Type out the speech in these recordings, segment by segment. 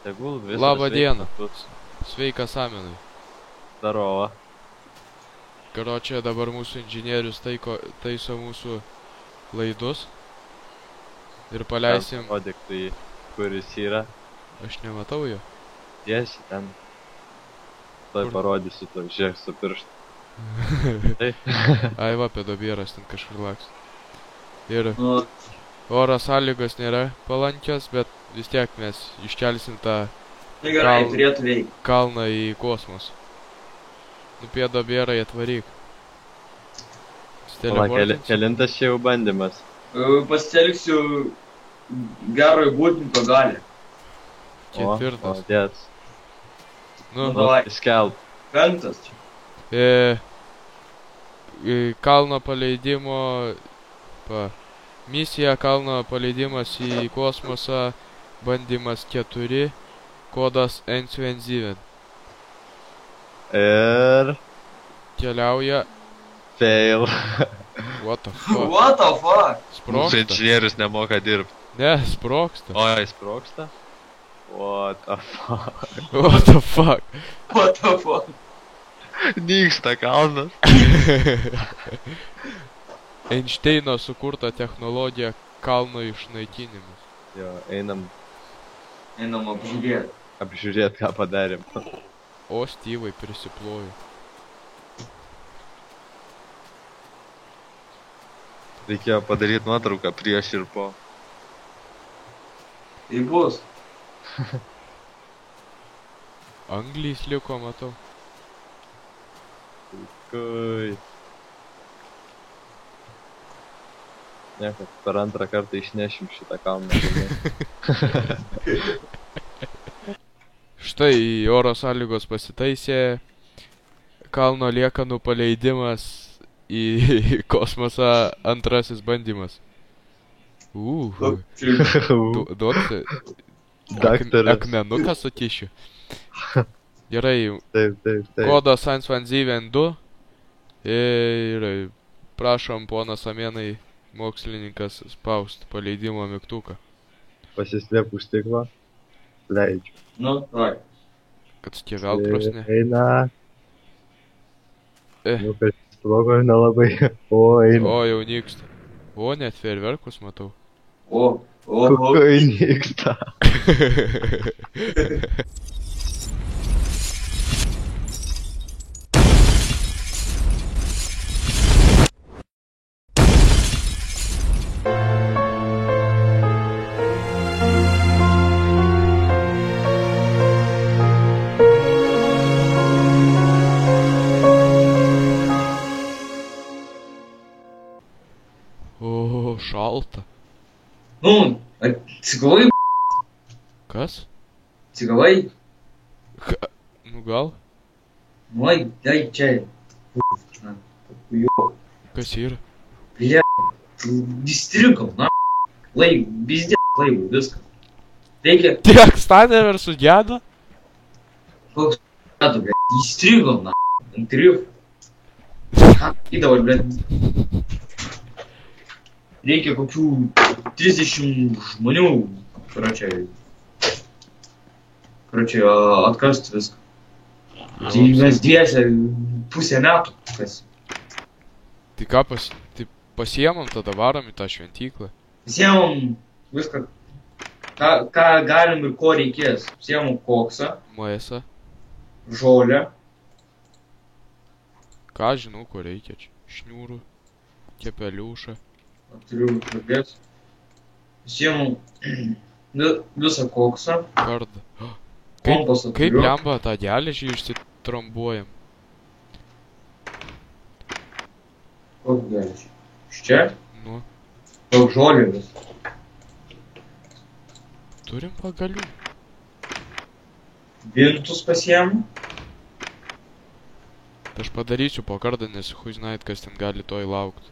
Tegul visas Labą dieną. sveikas. Sveikas Aminai. Darova. Karočią dabar mūsų inžinierius taiso mūsų laidus. Ir paleisim... Parodyk tu jį, kuris yra. Aš nematau jo. Tiesi ten. Tuoj parodysiu tau, žiūrėk su pirštu. Tai. Ai va, pedobieras ten kažkur laks. Ir oro sąlygos nėra palankios, bet vis tiek mes iškelsim tą kalną į kosmosą. Nu, pedobierai atvaryk. Kelintas čia jau bandymas. Pasitelksiu gero įbūdinto galį. Ketvirtas. O, dėts. Nu, Davai. Skelb. Penktas čia. Kalno paleidimo... Misija kalno paleidimas į kosmosą, bandymas 4, kodas N7. Ir... Keliauja... Fail. What the fuck? What the fuck? Mūsų Sprogsta? inžinierius nemoka dirbti. Ne, sprogsta. O, jis sprogsta? What the fuck? What the fuck? What the fuck? Nyksta kalnas. Einšteino sukurta technologija kalno išnaikinimas. Jo, einam Einam apžiūrėti. apžiūrėt, ką padarėm. O Styvai prisiplojo. Reikėjo padaryti nuotrauką prieš ir po. Tai bus. Anglys liko, matau. Kai. Ne, kad per antrą kartą išnešim šitą kalną. Štai oro sąlygos pasitaisė. Kalno liekanų paleidimas į kosmosą, antrasis bandymas. Duosi Daktaras. akmenuką su kišiu. Gerai, Taip. kodas N7 ir prašom ponas Amenai, mokslininkas, spaust paleidimo mygtuką, Pasislėp už stiklo. Leidžiu. Nu, vai. kad skeveltros ne. Eina. Nu, kad sprogo nelabai. O, eina. O, jau nyksta. O, net fejerverkus matau. O. Kai nyksta. O, šalta. Nu, atsigavai, Kas? atsigavai. Nu gal? Nu, dai čia. Kas yra? Bля, įstrigau, na. Bizdė, laivų, viskas. Reikia, Tiek Stanever sugedo? koks metų, bля, įstrigau, na. Ant rifų. Į dabar, bля. Reikia kokių 30 žmonių, karočiai, atkast viską. Tai mes dviese pusę metų, kas. Tai ką pasiemam, tada varom į tą šventyklą. Pasiemam viską, ką galim ir ko reikės. Pasiemam koksą, Maesą. žolę, Ką žinau, ko reikia čia. Šniūrų, kepeliušą. turiu kalbėti. Pasiemam visą koksą, Kardą. kompasą Kaip turiu. lemba tą geležį išsitrombuojam? Kokį geležį? Iš čia? Nu, Daug žolės. turim pagalių. Vintus pasiemam. Aš padarysiu po kardą, nes hui žinait, kas ten gali toj laukt.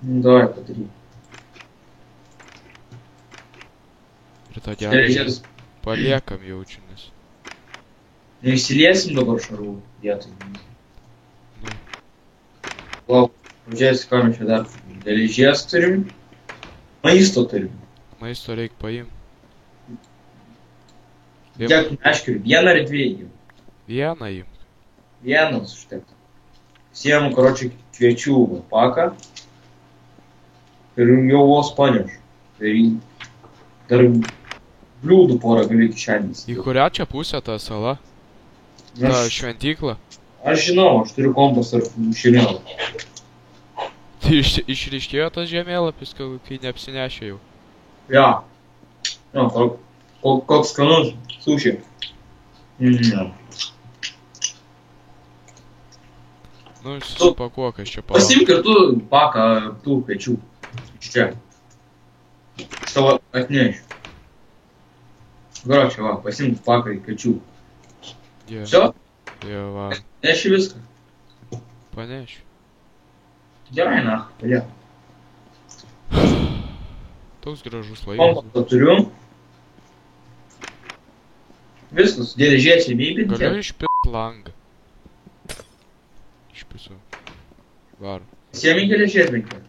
Davai padaryk. Ir tą geležį Geležės. paliekam jaučiu, nes. Neišsiliesim dabar šarvų vietoj. Nu. Lauk, pažiūrėsiu, ką mes čia dar. Geležies turim. Maisto turim. Maisto reik paim. Kiek meškerių? Vieną ar dviejų? Vieną imk. Vienas užtektų. Siemu, karočiui, kviečių paką. Ir jau vos panešu. Tai dar bliūdų porą gali kišenės. Į kurią čia pusę ta sala? Ta šventykla? Aš žinau, aš turiu kompasą ar žemėlapį. Tai išryškėjo tas žemėlapis, kai neapsinešė jau. Ja. No, koks skanus suši. Nu, susipakuok, aš čia palauk. Pasimk ir tu paką tų kviečių. Iš čia. Aš tavo atnešiu. Gročiau, va, pasimk paką į kviečių. Всё? Jo, va. Neši viską. Panešiu. Gerai, na, bля. Toks gražus laikas. Kompasą turiu. Viskas, geležiečiai neįpinti. Galiu išpirkt langą. Išpisu. Varo. Siemi geležėtlinkį.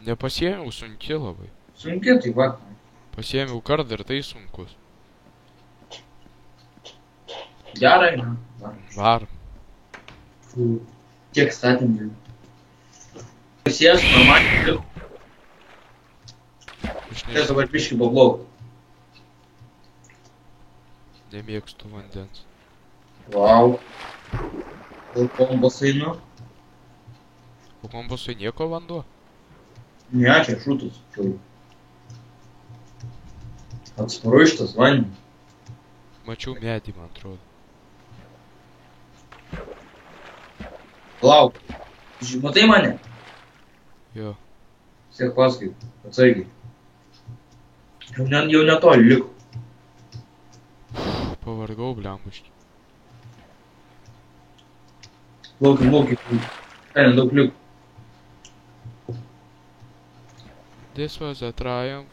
Nepasiėmiau, sunki labai. Sunki, tai va. Pasiėmiau kardą ir tai sunkus. Gerai, na. Varom. Tiek statymų. Pasijęs, normaliai. Tai dabar biškį pablauk. Nemėgstu vandens. Vau. Kokiom baseinu? Kokiom basui nieko vanduo? Ne, čia šūtus. Atsparu iš tas vandenį. Mačiau medį, man atrodo. Lauk. Matai mane? Jo. Sėk paskui. Atsargiai. Jau netoli liko. Pavargau, blembuški. Laukim. Nedaug liko. This was a triumph.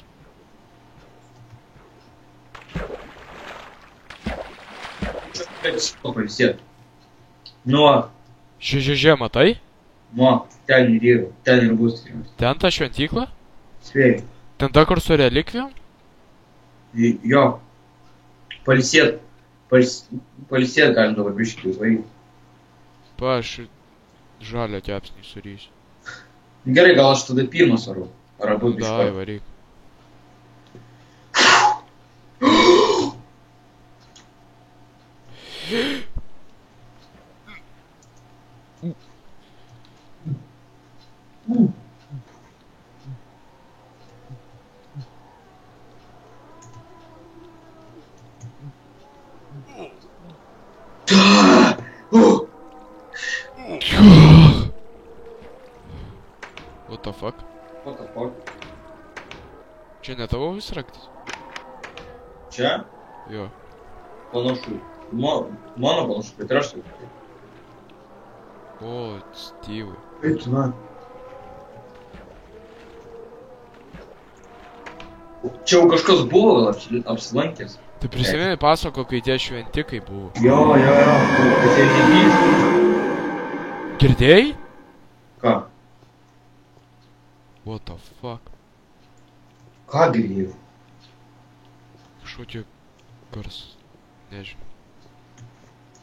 Pailsėt. Nuo, Matai? ten ir yra. Ten ir bus tikriausiai. Ten ta šventykla? Spėjai. Ten ta, kur su relikvijom? Jo. Pailsėt. Pailsėt galim dabar biškį užvaigti. Pa, aš žalio kepsnį surysiu. Gerai, gal aš tada pirmas varu. Ar abu biškį. Dai, varyk. What the fuck? What the fuck? Čia ne tavo vis raktis? Čia? Jo. Panašu. Mano panašu, bet ir aš taip. O, Styvai. Kaip tu, na? Čia jau kažkas buvo gal apsilankęs. Tai prisimeni pasako, kai tie šventikai buvo. Jo. Tai jie negrįžtų. Girdėjai? Ką? What the fuck? Ką girdėjau? Kažkokie garsas. Nežinau.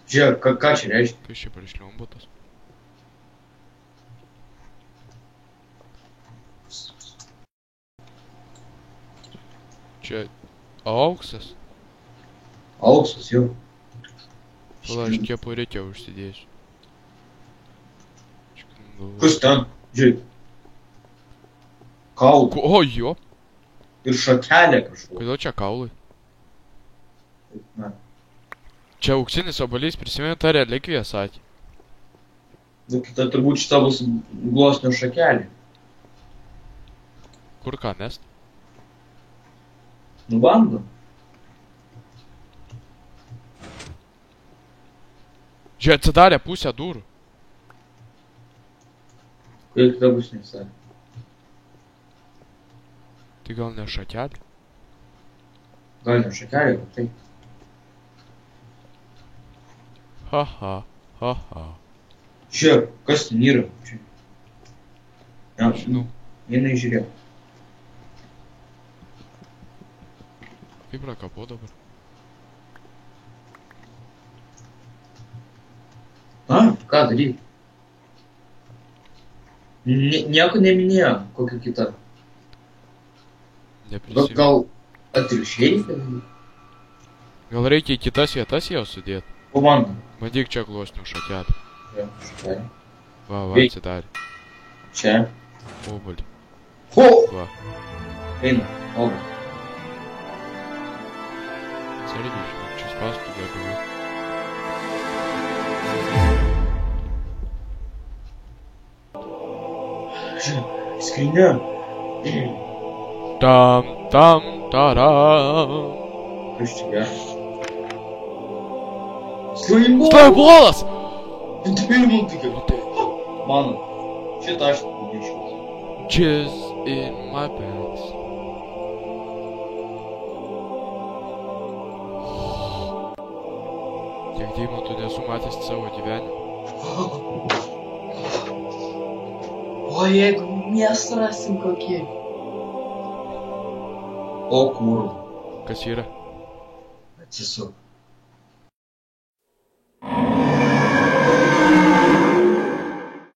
Žiūrėk, ką čia reiškia? Kas čia prieš liombotas? Čia auksas. Auksas, jau. Pala, aš kepurėkę užsidėsiu. Kas ten? Žiūrėk. Kaulų. O, jo. Ir šakelė kažko. Kodėl čia kaulai? Na. Čia auksinis obalys, prisimenu tą relikviją sakė. Nu, kita turbūt šita bus glosnio šakelė. Kur ką mest? Nu, bando. Žiūrėk, atsidarė pusę durų. Kodėl kita bus nesakė? Tai gal ne šakelė? Gal ne šakelė, bet taip. Haha. Žiūrėk, kas ten yra? Ne, Žinau. Vienai žiūrėk. Kaip rakapo dabar? ką daryti? Nieko neminėjo, kokio kitą. Neprisimenu. Gal atvirkščiai? Gal reikia į kitas vietas jau sudėt? Komanda. Bandyk čia gluosnių šakelį. Čia. Va, Veikia. atsidarė. Čia. Obuolį. Ho! Va. Eina. O. Atsargiai, žinok, čia spastų galiu. Skrynia. Tam, tam, taram. Kas čia geras? Slaimbol! Slaibolas! Dviejų tokia. Mano. Šitą aš nešiau. Jizz in my pants. Tiek deimantų nesu matęs savo gyvenime. O jeigu mes rasim kokį? O kur? Kas yra? Atsisuk.